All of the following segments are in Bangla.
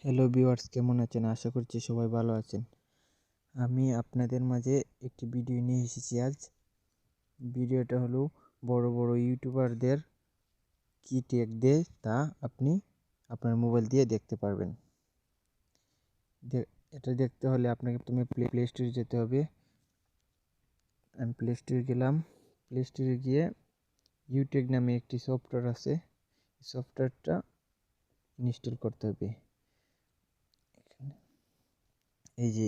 হ্যালো ভিউয়ার্স, কেমন আছেন? আশা করছি সবাই ভালো আছেন। আমি আপনাদের মাঝে একটি ভিডিও নিয়ে এসেছি আজ। ভিডিওটা হলো বড় বড় ইউটিউবারদের কি টেক দেয় তা আপনি আপনার মোবাইল দিয়ে দেখতে পারবেন। এটা দেখতে হলে আপনাকে প্রথমে প্লে স্টোরে যেতে হবে। আমি প্লে স্টোরে গেলাম। প্লে স্টোরে গিয়ে ইউটেক নামে একটি সফটওয়্যার আছে, সফটওয়্যারটা ইনস্টল করতে হবে। এই যে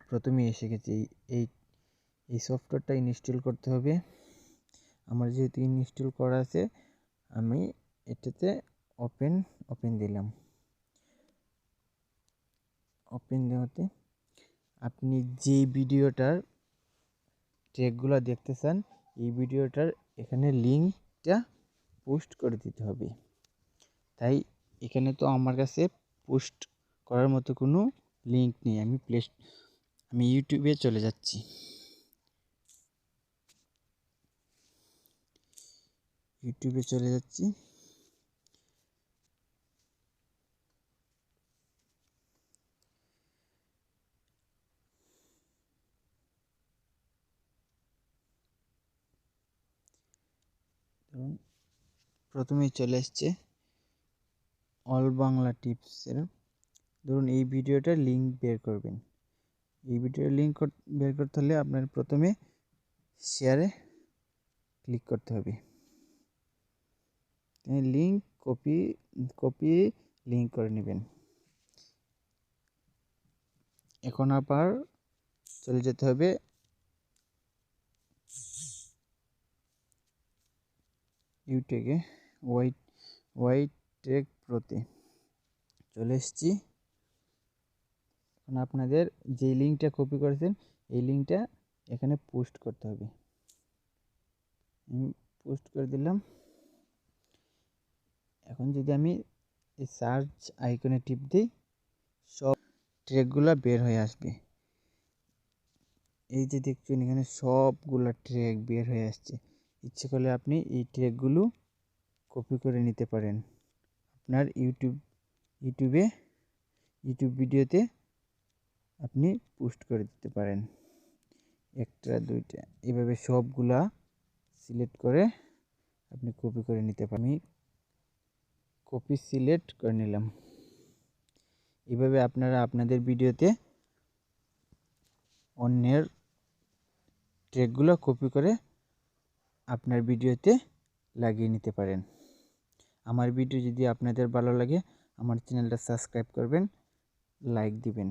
প্রথমে এসে গেছে এই সফটওয়্যারটা ইনস্টল করতে হবে। আমার যেহেতু ইনস্টল করা আছে, আমি এটাতে ওপেন দিলাম। ওপেন দেওয়াতে আপনি যে ভিডিওটার ট্র্যাকগুলো দেখতে চান, এই ভিডিওটার এখানে লিঙ্কটা পোস্ট করে দিতে হবে। তাই এখানে তো আমার কাছে পোস্ট করার মতো কোনো লিঙ্ক নেই। আমি ইউটিউবে চলে যাচ্ছি। ধরুন প্রথমেই চলে আসছে অল বাংলা টিপসের। ধরুন এই ভিডিওটার লিঙ্ক বের করবেন। এই ভিডিওর লিঙ্ক বের করতে হলে আপনার প্রথমে শেয়ারে ক্লিক করতে হবে। লিঙ্ক কপি লিঙ্ক করে নেবেন। এখন আবার চলে যেতে হবে ইউটিউবে, ওয়াইট টেক প্রোতে চলে এসেছি। এখন আপনাদের যে লিঙ্কটা কপি করেছেন এই লিঙ্কটা এখানে পোস্ট করতে হবে। আমি পোস্ট করে দিলাম। এখন যদি আমি এই সার্চ আইকনে টিপ দিই, সব ট্র্যাকগুলো বের হয়ে আসবে। এই যে দেখছেন এখানে সবগুলা ট্র্যাক বের হয়ে আসছে। ইচ্ছে করলে আপনি এই ট্র্যাকগুলো কপি করে নিতে পারেন। আপনার ইউটিউব ভিডিওতে আপনি পোস্ট করে দিতে পারেন। একটা দুইটা এভাবে সবগুলা সিলেক্ট করে আপনি কপি করে নিতে পারেন। আমি কপি সিলেক্ট করে নিলাম। এভাবে আপনারা আপনাদের ভিডিওতে অন্যের ট্র্যাকগুলো কপি করে আপনার ভিডিওতে লাগিয়ে নিতে পারেন। আমার ভিডিও যদি আপনাদের ভালো লাগে, আমার চ্যানেলটা সাবস্ক্রাইব করবেন, লাইক দিবেন।